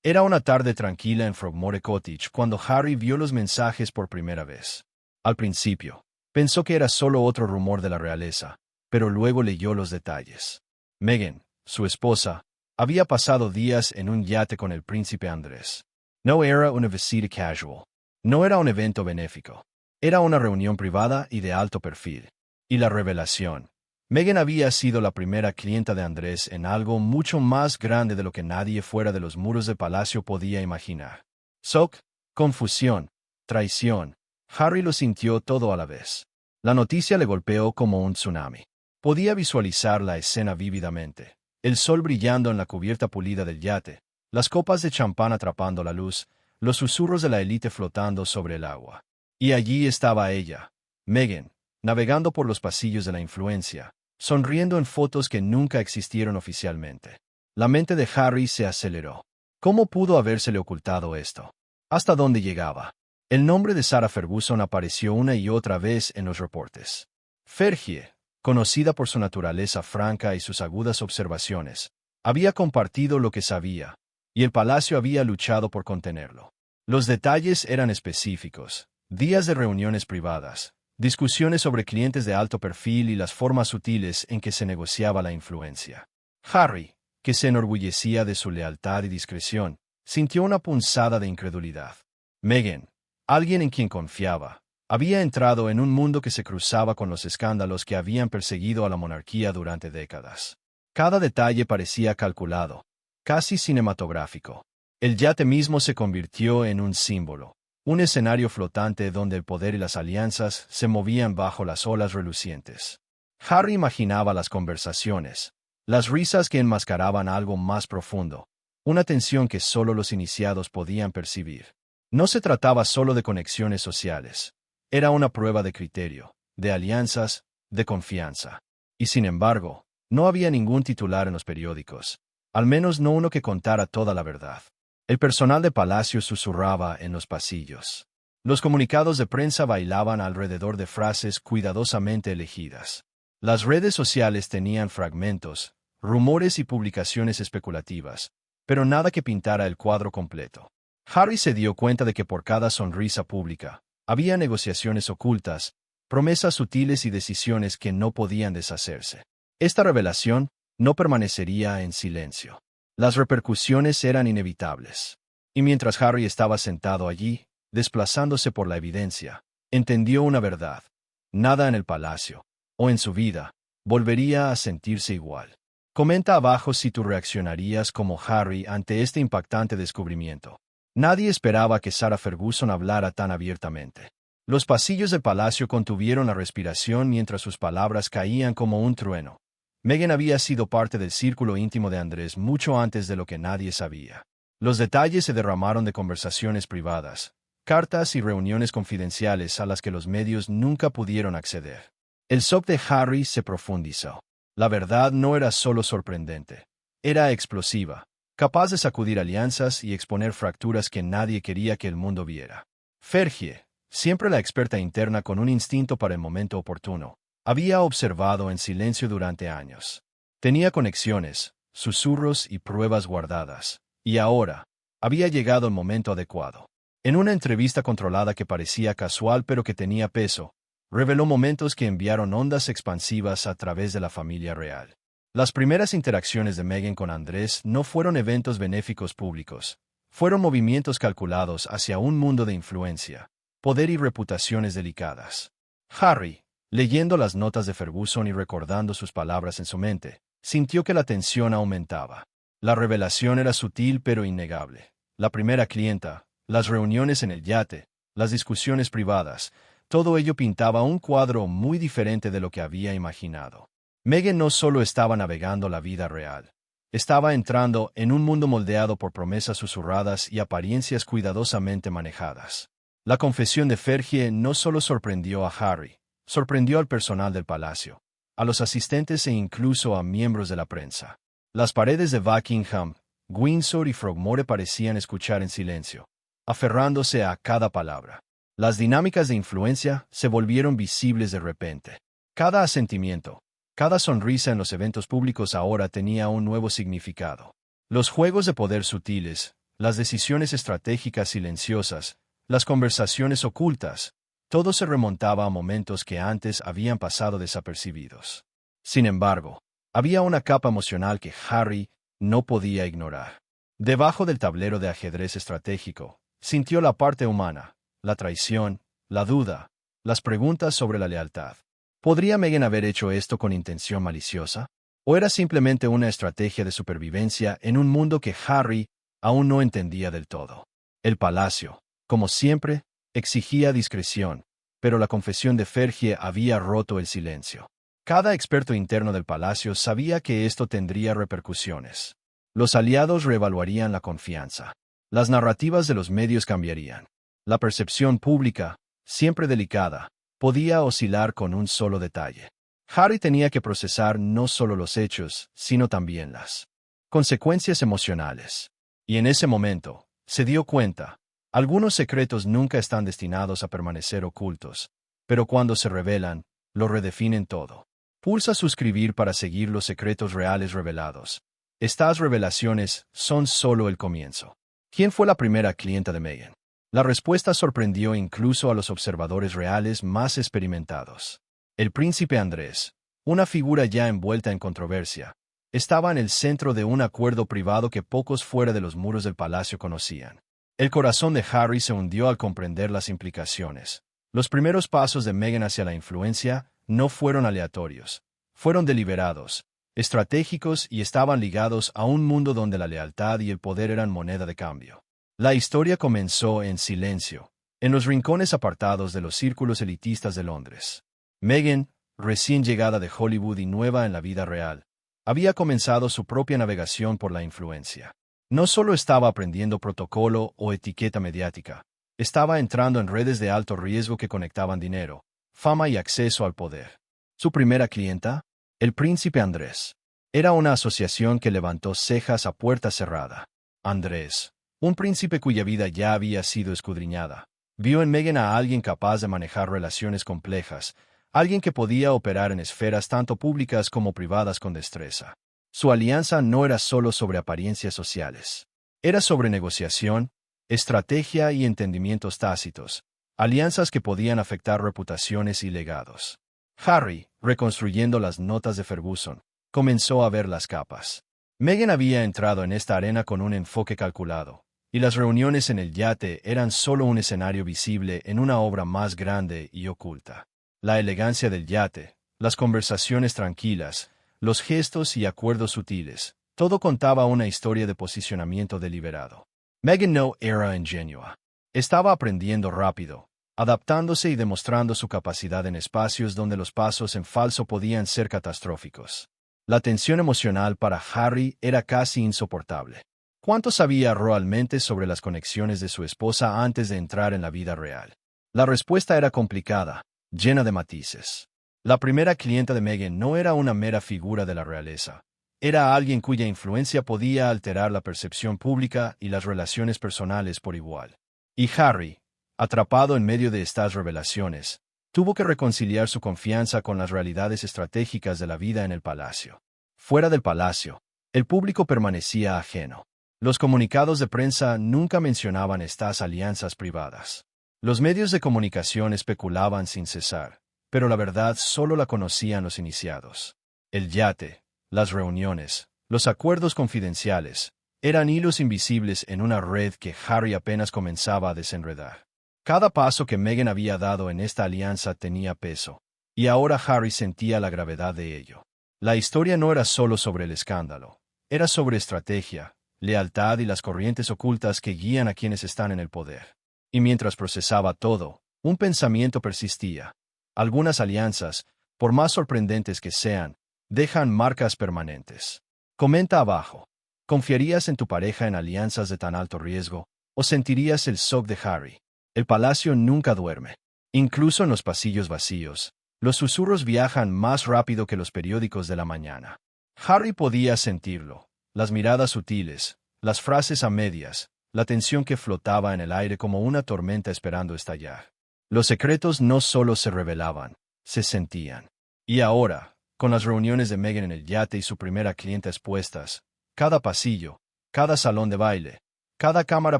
Era una tarde tranquila en Frogmore Cottage cuando Harry vio los mensajes por primera vez. Al principio, pensó que era solo otro rumor de la realeza, pero luego leyó los detalles. Meghan, su esposa, había pasado días en un yate con el príncipe Andrés. No era una visita casual. No era un evento benéfico. Era una reunión privada y de alto perfil. Y la revelación. Meghan había sido la primera clienta de Andrés en algo mucho más grande de lo que nadie fuera de los muros del palacio podía imaginar. Shock, confusión, traición. Harry lo sintió todo a la vez. La noticia le golpeó como un tsunami. Podía visualizar la escena vívidamente. El sol brillando en la cubierta pulida del yate, las copas de champán atrapando la luz, los susurros de la élite flotando sobre el agua. Y allí estaba ella, Meghan, navegando por los pasillos de la influencia, sonriendo en fotos que nunca existieron oficialmente. La mente de Harry se aceleró. ¿Cómo pudo habérsele ocultado esto? ¿Hasta dónde llegaba? El nombre de Sarah Ferguson apareció una y otra vez en los reportes. Fergie, conocida por su naturaleza franca y sus agudas observaciones, había compartido lo que sabía, y el palacio había luchado por contenerlo. Los detalles eran específicos: días de reuniones privadas, discusiones sobre clientes de alto perfil y las formas sutiles en que se negociaba la influencia. Harry, que se enorgullecía de su lealtad y discreción, sintió una punzada de incredulidad. Meghan, alguien en quien confiaba, había entrado en un mundo que se cruzaba con los escándalos que habían perseguido a la monarquía durante décadas. Cada detalle parecía calculado, casi cinematográfico. El yate mismo se convirtió en un símbolo, un escenario flotante donde el poder y las alianzas se movían bajo las olas relucientes. Harry imaginaba las conversaciones, las risas que enmascaraban algo más profundo, una tensión que solo los iniciados podían percibir. No se trataba solo de conexiones sociales, era una prueba de criterio, de alianzas, de confianza. Y sin embargo, no había ningún titular en los periódicos, al menos no uno que contara toda la verdad. El personal de palacio susurraba en los pasillos. Los comunicados de prensa bailaban alrededor de frases cuidadosamente elegidas. Las redes sociales tenían fragmentos, rumores y publicaciones especulativas, pero nada que pintara el cuadro completo. Harry se dio cuenta de que por cada sonrisa pública, había negociaciones ocultas, promesas sutiles y decisiones que no podían deshacerse. Esta revelación no permanecería en silencio. Las repercusiones eran inevitables. Y mientras Harry estaba sentado allí, desplazándose por la evidencia, entendió una verdad: nada en el palacio, o en su vida, volvería a sentirse igual. Comenta abajo si tú reaccionarías como Harry ante este impactante descubrimiento. Nadie esperaba que Sarah Ferguson hablara tan abiertamente. Los pasillos del palacio contuvieron la respiración mientras sus palabras caían como un trueno. Meghan había sido parte del círculo íntimo de Andrés mucho antes de lo que nadie sabía. Los detalles se derramaron de conversaciones privadas, cartas y reuniones confidenciales a las que los medios nunca pudieron acceder. El shock de Harry se profundizó. La verdad no era solo sorprendente, era explosiva, capaz de sacudir alianzas y exponer fracturas que nadie quería que el mundo viera. Fergie, siempre la experta interna con un instinto para el momento oportuno, había observado en silencio durante años. Tenía conexiones, susurros y pruebas guardadas, y ahora había llegado el momento adecuado. En una entrevista controlada que parecía casual pero que tenía peso, reveló momentos que enviaron ondas expansivas a través de la familia real. Las primeras interacciones de Meghan con Andrés no fueron eventos benéficos públicos, fueron movimientos calculados hacia un mundo de influencia, poder y reputaciones delicadas. Harry, leyendo las notas de Ferguson y recordando sus palabras en su mente, sintió que la tensión aumentaba. La revelación era sutil pero innegable. La primera clienta, las reuniones en el yate, las discusiones privadas, todo ello pintaba un cuadro muy diferente de lo que había imaginado. Meghan no solo estaba navegando la vida real, estaba entrando en un mundo moldeado por promesas susurradas y apariencias cuidadosamente manejadas. La confesión de Fergie no solo sorprendió a Harry, sorprendió al personal del palacio, a los asistentes e incluso a miembros de la prensa. Las paredes de Buckingham, Windsor y Frogmore parecían escuchar en silencio, aferrándose a cada palabra. Las dinámicas de influencia se volvieron visibles de repente. Cada asentimiento, cada sonrisa en los eventos públicos ahora tenía un nuevo significado. Los juegos de poder sutiles, las decisiones estratégicas silenciosas, las conversaciones ocultas, todo se remontaba a momentos que antes habían pasado desapercibidos. Sin embargo, había una capa emocional que Harry no podía ignorar. Debajo del tablero de ajedrez estratégico, sintió la parte humana, la traición, la duda, las preguntas sobre la lealtad. ¿Podría Meghan haber hecho esto con intención maliciosa? ¿O era simplemente una estrategia de supervivencia en un mundo que Harry aún no entendía del todo? El palacio, como siempre, exigía discreción, pero la confesión de Fergie había roto el silencio. Cada experto interno del palacio sabía que esto tendría repercusiones. Los aliados reevaluarían la confianza. Las narrativas de los medios cambiarían. La percepción pública, siempre delicada, podía oscilar con un solo detalle. Harry tenía que procesar no solo los hechos, sino también las consecuencias emocionales. Y en ese momento, se dio cuenta, algunos secretos nunca están destinados a permanecer ocultos, pero cuando se revelan, lo redefinen todo. Pulsa suscribir para seguir los secretos reales revelados. Estas revelaciones son solo el comienzo. ¿Quién fue la primera clienta de Meghan? La respuesta sorprendió incluso a los observadores reales más experimentados. El príncipe Andrés, una figura ya envuelta en controversia, estaba en el centro de un acuerdo privado que pocos fuera de los muros del palacio conocían. El corazón de Harry se hundió al comprender las implicaciones. Los primeros pasos de Meghan hacia la influencia no fueron aleatorios, fueron deliberados, estratégicos y estaban ligados a un mundo donde la lealtad y el poder eran moneda de cambio. La historia comenzó en silencio, en los rincones apartados de los círculos elitistas de Londres. Meghan, recién llegada de Hollywood y nueva en la vida real, había comenzado su propia navegación por la influencia. No solo estaba aprendiendo protocolo o etiqueta mediática, estaba entrando en redes de alto riesgo que conectaban dinero, fama y acceso al poder. Su primera clienta, el príncipe Andrés, era una asociación que levantó cejas a puerta cerrada. Andrés, un príncipe cuya vida ya había sido escudriñada, vio en Meghan a alguien capaz de manejar relaciones complejas, alguien que podía operar en esferas tanto públicas como privadas con destreza. Su alianza no era solo sobre apariencias sociales. Era sobre negociación, estrategia y entendimientos tácitos, alianzas que podían afectar reputaciones y legados. Harry, reconstruyendo las notas de Ferguson, comenzó a ver las capas. Meghan había entrado en esta arena con un enfoque calculado, y las reuniones en el yate eran solo un escenario visible en una obra más grande y oculta. La elegancia del yate, las conversaciones tranquilas, los gestos y acuerdos sutiles, todo contaba una historia de posicionamiento deliberado. Meghan no era ingenua. Estaba aprendiendo rápido, adaptándose y demostrando su capacidad en espacios donde los pasos en falso podían ser catastróficos. La tensión emocional para Harry era casi insoportable. ¿Cuánto sabía realmente sobre las conexiones de su esposa antes de entrar en la vida real? La respuesta era complicada, llena de matices. La primera clienta de Meghan no era una mera figura de la realeza. Era alguien cuya influencia podía alterar la percepción pública y las relaciones personales por igual. Y Harry, atrapado en medio de estas revelaciones, tuvo que reconciliar su confianza con las realidades estratégicas de la vida en el palacio. Fuera del palacio, el público permanecía ajeno. Los comunicados de prensa nunca mencionaban estas alianzas privadas. Los medios de comunicación especulaban sin cesar, pero la verdad solo la conocían los iniciados. El yate, las reuniones, los acuerdos confidenciales, eran hilos invisibles en una red que Harry apenas comenzaba a desenredar. Cada paso que Meghan había dado en esta alianza tenía peso, y ahora Harry sentía la gravedad de ello. La historia no era solo sobre el escándalo, era sobre estrategia, lealtad y las corrientes ocultas que guían a quienes están en el poder. Y mientras procesaba todo, un pensamiento persistía. Algunas alianzas, por más sorprendentes que sean, dejan marcas permanentes. Comenta abajo. ¿Confiarías en tu pareja en alianzas de tan alto riesgo, o sentirías el shock de Harry? El palacio nunca duerme. Incluso en los pasillos vacíos, los susurros viajan más rápido que los periódicos de la mañana. Harry podía sentirlo. Las miradas sutiles, las frases a medias, la tensión que flotaba en el aire como una tormenta esperando estallar. Los secretos no solo se revelaban, se sentían. Y ahora, con las reuniones de Meghan en el yate y su primera clienta expuestas, cada pasillo, cada salón de baile, Cada cámara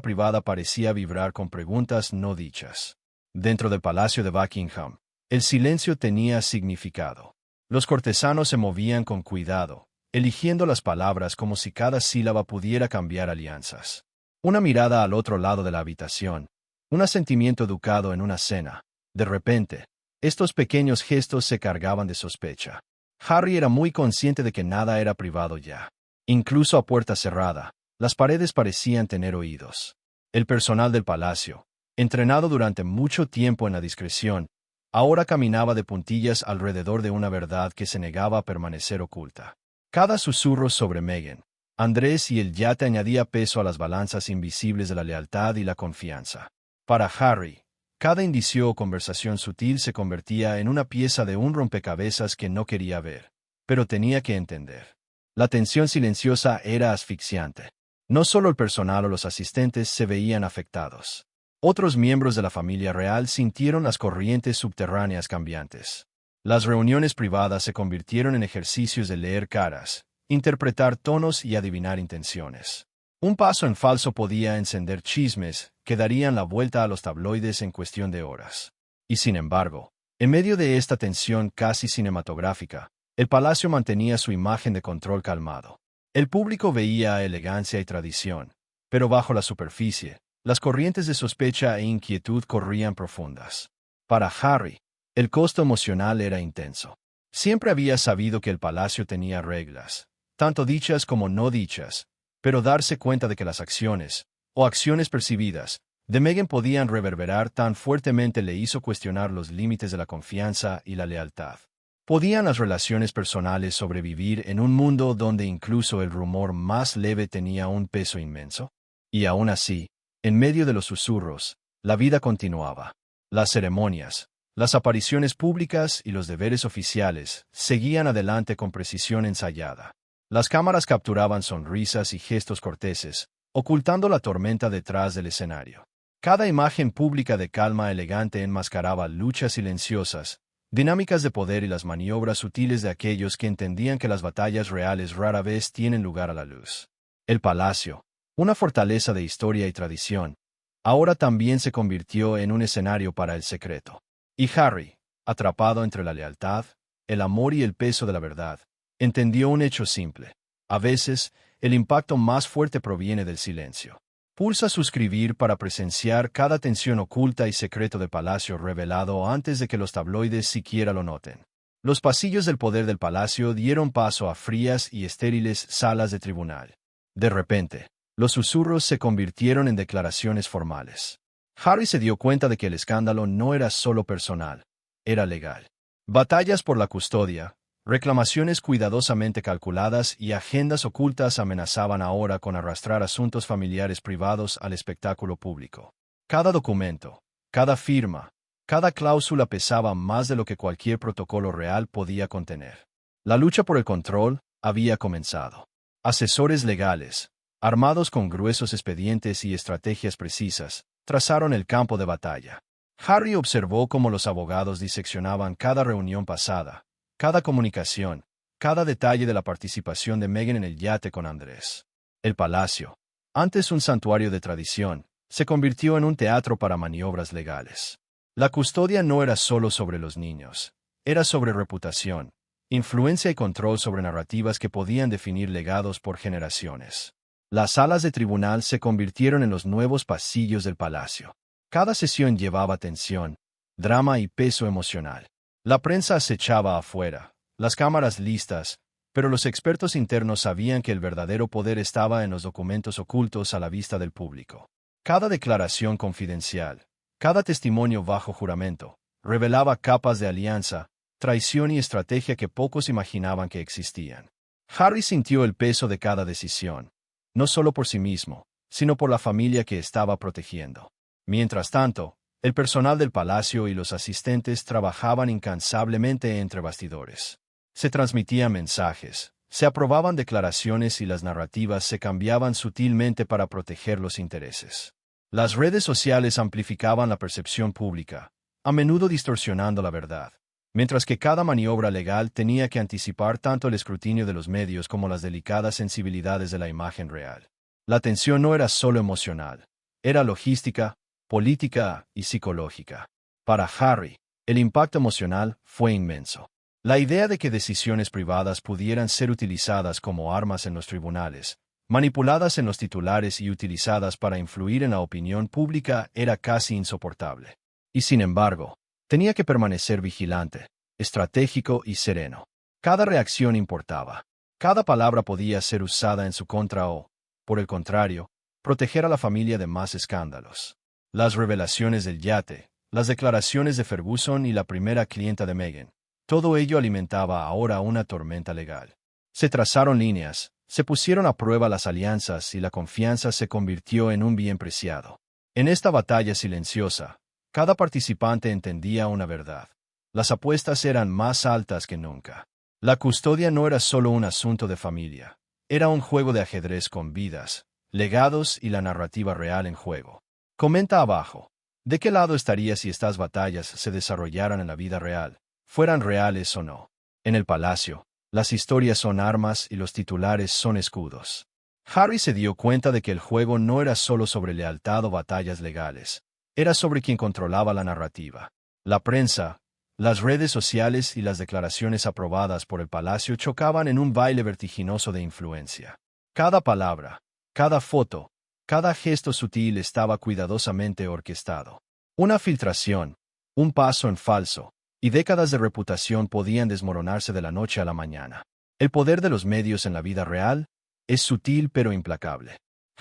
privada parecía vibrar con preguntas no dichas. Dentro del Palacio de Buckingham, el silencio tenía significado. Los cortesanos se movían con cuidado, eligiendo las palabras como si cada sílaba pudiera cambiar alianzas. Una mirada al otro lado de la habitación, un asentimiento educado en una cena. De repente, estos pequeños gestos se cargaban de sospecha. Harry era muy consciente de que nada era privado ya. Incluso a puerta cerrada, las paredes parecían tener oídos. El personal del palacio, entrenado durante mucho tiempo en la discreción, ahora caminaba de puntillas alrededor de una verdad que se negaba a permanecer oculta. Cada susurro sobre Meghan, Andrés y el yate añadía peso a las balanzas invisibles de la lealtad y la confianza. Para Harry, cada indicio o conversación sutil se convertía en una pieza de un rompecabezas que no quería ver, pero tenía que entender. La tensión silenciosa era asfixiante. No solo el personal o los asistentes se veían afectados. Otros miembros de la familia real sintieron las corrientes subterráneas cambiantes. Las reuniones privadas se convirtieron en ejercicios de leer caras, interpretar tonos y adivinar intenciones. Un paso en falso podía encender chismes que darían la vuelta a los tabloides en cuestión de horas. Y sin embargo, en medio de esta tensión casi cinematográfica, el palacio mantenía su imagen de control calmado. El público veía elegancia y tradición, pero bajo la superficie, las corrientes de sospecha e inquietud corrían profundas. Para Harry, el costo emocional era intenso. Siempre había sabido que el palacio tenía reglas, tanto dichas como no dichas, pero darse cuenta de que las acciones, o acciones percibidas, de Meghan podían reverberar tan fuertemente le hizo cuestionar los límites de la confianza y la lealtad. ¿Podían las relaciones personales sobrevivir en un mundo donde incluso el rumor más leve tenía un peso inmenso? Y aún así, en medio de los susurros, la vida continuaba. Las ceremonias, las apariciones públicas y los deberes oficiales seguían adelante con precisión ensayada. Las cámaras capturaban sonrisas y gestos corteses, ocultando la tormenta detrás del escenario. Cada imagen pública de calma elegante enmascaraba luchas silenciosas, dinámicas de poder y las maniobras sutiles de aquellos que entendían que las batallas reales rara vez tienen lugar a la luz. El palacio, una fortaleza de historia y tradición, ahora también se convirtió en un escenario para el secreto. Y Harry, atrapado entre la lealtad, el amor y el peso de la verdad, entendió un hecho simple. A veces, el impacto más fuerte proviene del silencio. Pulsa suscribir para presenciar cada tensión oculta y secreto de palacio revelado antes de que los tabloides siquiera lo noten. Los pasillos del poder del palacio dieron paso a frías y estériles salas de tribunal. De repente, los susurros se convirtieron en declaraciones formales. Harry se dio cuenta de que el escándalo no era solo personal, era legal. Batallas por la custodia, reclamaciones cuidadosamente calculadas y agendas ocultas amenazaban ahora con arrastrar asuntos familiares privados al espectáculo público. Cada documento, cada firma, cada cláusula pesaba más de lo que cualquier protocolo real podía contener. La lucha por el control había comenzado. Asesores legales, armados con gruesos expedientes y estrategias precisas, trazaron el campo de batalla. Harry observó cómo los abogados diseccionaban cada reunión pasada, cada comunicación, cada detalle de la participación de Meghan en el yate con Andrés. El palacio, antes un santuario de tradición, se convirtió en un teatro para maniobras legales. La custodia no era solo sobre los niños, era sobre reputación, influencia y control sobre narrativas que podían definir legados por generaciones. Las salas de tribunal se convirtieron en los nuevos pasillos del palacio. Cada sesión llevaba tensión, drama y peso emocional. La prensa acechaba afuera, las cámaras listas, pero los expertos internos sabían que el verdadero poder estaba en los documentos ocultos a la vista del público. Cada declaración confidencial, cada testimonio bajo juramento, revelaba capas de alianza, traición y estrategia que pocos imaginaban que existían. Harry sintió el peso de cada decisión, no solo por sí mismo, sino por la familia que estaba protegiendo. Mientras tanto, el personal del palacio y los asistentes trabajaban incansablemente entre bastidores. Se transmitían mensajes, se aprobaban declaraciones y las narrativas se cambiaban sutilmente para proteger los intereses. Las redes sociales amplificaban la percepción pública, a menudo distorsionando la verdad, mientras que cada maniobra legal tenía que anticipar tanto el escrutinio de los medios como las delicadas sensibilidades de la imagen real. La tensión no era solo emocional, era logística, política y psicológica. Para Harry, el impacto emocional fue inmenso. La idea de que decisiones privadas pudieran ser utilizadas como armas en los tribunales, manipuladas en los titulares y utilizadas para influir en la opinión pública era casi insoportable. Y sin embargo, tenía que permanecer vigilante, estratégico y sereno. Cada reacción importaba. Cada palabra podía ser usada en su contra o, por el contrario, proteger a la familia de más escándalos. Las revelaciones del yate, las declaraciones de Ferguson y la primera clienta de Meghan, todo ello alimentaba ahora una tormenta legal. Se trazaron líneas, se pusieron a prueba las alianzas y la confianza se convirtió en un bien preciado. En esta batalla silenciosa, cada participante entendía una verdad. Las apuestas eran más altas que nunca. La custodia no era solo un asunto de familia, era un juego de ajedrez con vidas, legados y la narrativa real en juego. Comenta abajo, ¿de qué lado estarías si estas batallas se desarrollaran en la vida real, fueran reales o no? En el palacio, las historias son armas y los titulares son escudos. Harry se dio cuenta de que el juego no era solo sobre lealtad o batallas legales, era sobre quien controlaba la narrativa. La prensa, las redes sociales y las declaraciones aprobadas por el palacio chocaban en un baile vertiginoso de influencia. Cada palabra, cada foto, cada gesto sutil estaba cuidadosamente orquestado. Una filtración, un paso en falso, y décadas de reputación podían desmoronarse de la noche a la mañana. El poder de los medios en la vida real es sutil pero implacable.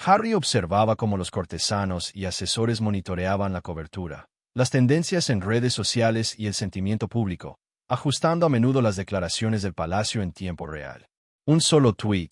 Harry observaba cómo los cortesanos y asesores monitoreaban la cobertura, las tendencias en redes sociales y el sentimiento público, ajustando a menudo las declaraciones del palacio en tiempo real. Un solo tweet,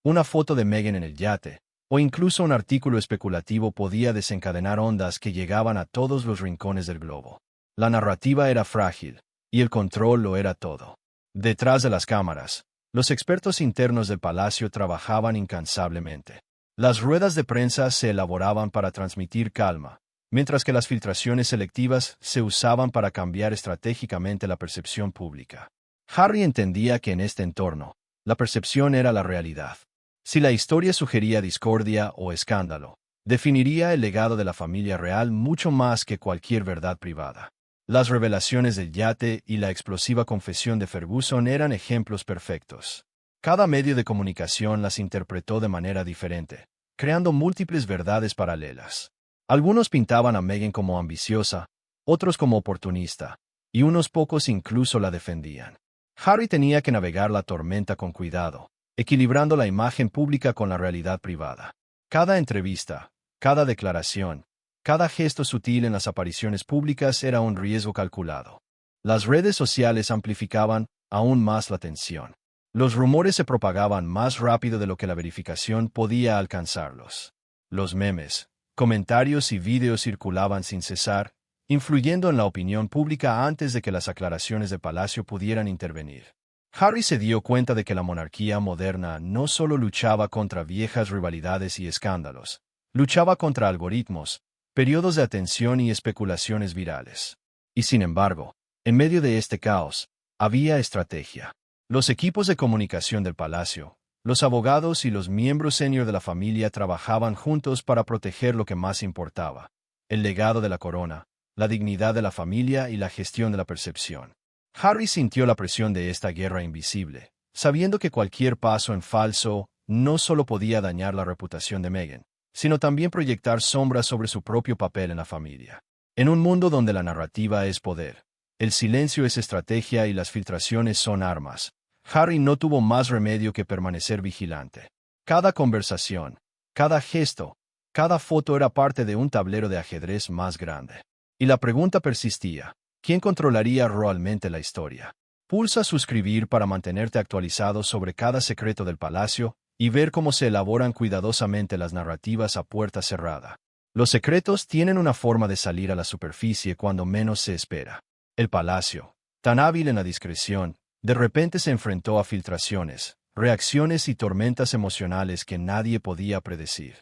una foto de Meghan en el yate, o incluso un artículo especulativo podía desencadenar ondas que llegaban a todos los rincones del globo. La narrativa era frágil, y el control lo era todo. Detrás de las cámaras, los expertos internos del palacio trabajaban incansablemente. Las ruedas de prensa se elaboraban para transmitir calma, mientras que las filtraciones selectivas se usaban para cambiar estratégicamente la percepción pública. Harry entendía que en este entorno, la percepción era la realidad. Si la historia sugería discordia o escándalo, definiría el legado de la familia real mucho más que cualquier verdad privada. Las revelaciones del yate y la explosiva confesión de Ferguson eran ejemplos perfectos. Cada medio de comunicación las interpretó de manera diferente, creando múltiples verdades paralelas. Algunos pintaban a Meghan como ambiciosa, otros como oportunista, y unos pocos incluso la defendían. Harry tenía que navegar la tormenta con cuidado, equilibrando la imagen pública con la realidad privada. Cada entrevista, cada declaración, cada gesto sutil en las apariciones públicas era un riesgo calculado. Las redes sociales amplificaban aún más la tensión. Los rumores se propagaban más rápido de lo que la verificación podía alcanzarlos. Los memes, comentarios y vídeos circulaban sin cesar, influyendo en la opinión pública antes de que las aclaraciones de Palacio pudieran intervenir. Harry se dio cuenta de que la monarquía moderna no solo luchaba contra viejas rivalidades y escándalos, luchaba contra algoritmos, periodos de atención y especulaciones virales. Y sin embargo, en medio de este caos, había estrategia. Los equipos de comunicación del palacio, los abogados y los miembros senior de la familia trabajaban juntos para proteger lo que más importaba: el legado de la corona, la dignidad de la familia y la gestión de la percepción. Harry sintió la presión de esta guerra invisible, sabiendo que cualquier paso en falso no solo podía dañar la reputación de Meghan, sino también proyectar sombras sobre su propio papel en la familia. En un mundo donde la narrativa es poder, el silencio es estrategia y las filtraciones son armas, Harry no tuvo más remedio que permanecer vigilante. Cada conversación, cada gesto, cada foto era parte de un tablero de ajedrez más grande. Y la pregunta persistía: ¿quién controlaría realmente la historia? Pulsa suscribir para mantenerte actualizado sobre cada secreto del palacio y ver cómo se elaboran cuidadosamente las narrativas a puerta cerrada. Los secretos tienen una forma de salir a la superficie cuando menos se espera. El palacio, tan hábil en la discreción, de repente se enfrentó a filtraciones, reacciones y tormentas emocionales que nadie podía predecir.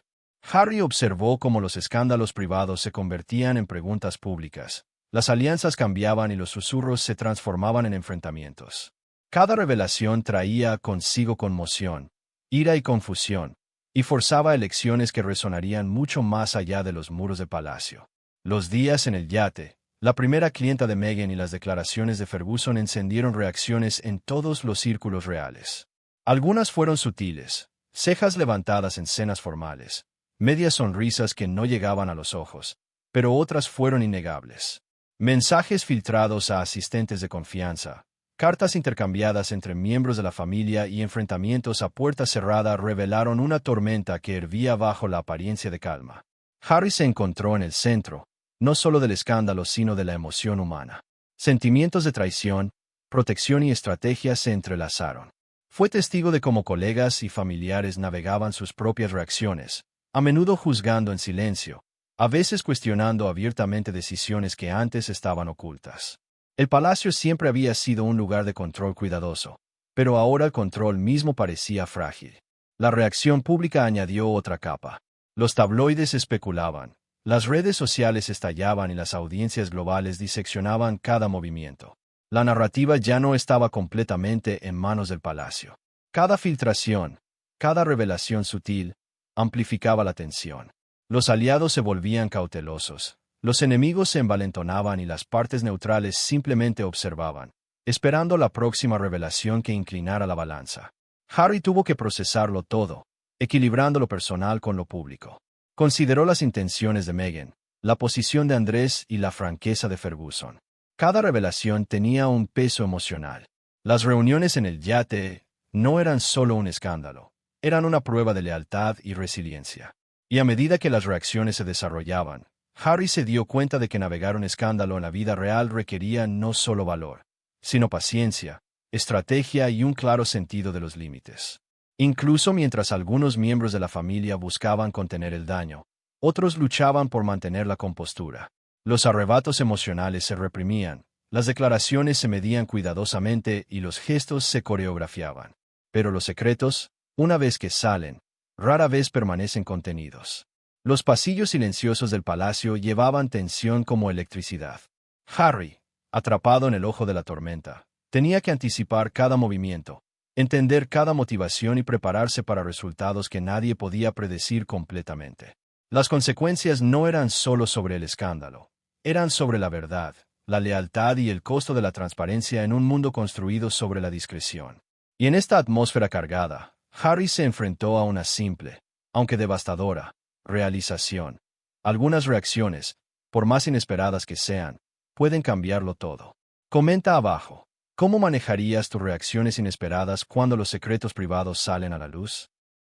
Harry observó cómo los escándalos privados se convertían en preguntas públicas, las alianzas cambiaban y los susurros se transformaban en enfrentamientos. Cada revelación traía consigo conmoción, ira y confusión, y forzaba elecciones que resonarían mucho más allá de los muros de palacio. Los días en el yate, la primera clienta de Meghan y las declaraciones de Ferguson encendieron reacciones en todos los círculos reales. Algunas fueron sutiles, cejas levantadas en cenas formales, medias sonrisas que no llegaban a los ojos, pero otras fueron innegables. Mensajes filtrados a asistentes de confianza, cartas intercambiadas entre miembros de la familia y enfrentamientos a puerta cerrada revelaron una tormenta que hervía bajo la apariencia de calma. Harry se encontró en el centro, no solo del escándalo sino de la emoción humana. Sentimientos de traición, protección y estrategia se entrelazaron. Fue testigo de cómo colegas y familiares navegaban sus propias reacciones, a menudo juzgando en silencio, a veces cuestionando abiertamente decisiones que antes estaban ocultas. El palacio siempre había sido un lugar de control cuidadoso, pero ahora el control mismo parecía frágil. La reacción pública añadió otra capa. Los tabloides especulaban, las redes sociales estallaban y las audiencias globales diseccionaban cada movimiento. La narrativa ya no estaba completamente en manos del palacio. Cada filtración, cada revelación sutil, amplificaba la tensión. Los aliados se volvían cautelosos. Los enemigos se envalentonaban y las partes neutrales simplemente observaban, esperando la próxima revelación que inclinara la balanza. Harry tuvo que procesarlo todo, equilibrando lo personal con lo público. Consideró las intenciones de Meghan, la posición de Andrés y la franqueza de Ferguson. Cada revelación tenía un peso emocional. Las reuniones en el yate no eran solo un escándalo, eran una prueba de lealtad y resiliencia. Y a medida que las reacciones se desarrollaban, Harry se dio cuenta de que navegar un escándalo en la vida real requería no solo valor, sino paciencia, estrategia y un claro sentido de los límites. Incluso mientras algunos miembros de la familia buscaban contener el daño, otros luchaban por mantener la compostura. Los arrebatos emocionales se reprimían, las declaraciones se medían cuidadosamente y los gestos se coreografiaban. Pero los secretos, una vez que salen, rara vez permanecen contenidos. Los pasillos silenciosos del palacio llevaban tensión como electricidad. Harry, atrapado en el ojo de la tormenta, tenía que anticipar cada movimiento, entender cada motivación y prepararse para resultados que nadie podía predecir completamente. Las consecuencias no eran solo sobre el escándalo, eran sobre la verdad, la lealtad y el costo de la transparencia en un mundo construido sobre la discreción. Y en esta atmósfera cargada, Harry se enfrentó a una simple, aunque devastadora, realización. Algunas reacciones, por más inesperadas que sean, pueden cambiarlo todo. Comenta abajo, ¿cómo manejarías tus reacciones inesperadas cuando los secretos privados salen a la luz?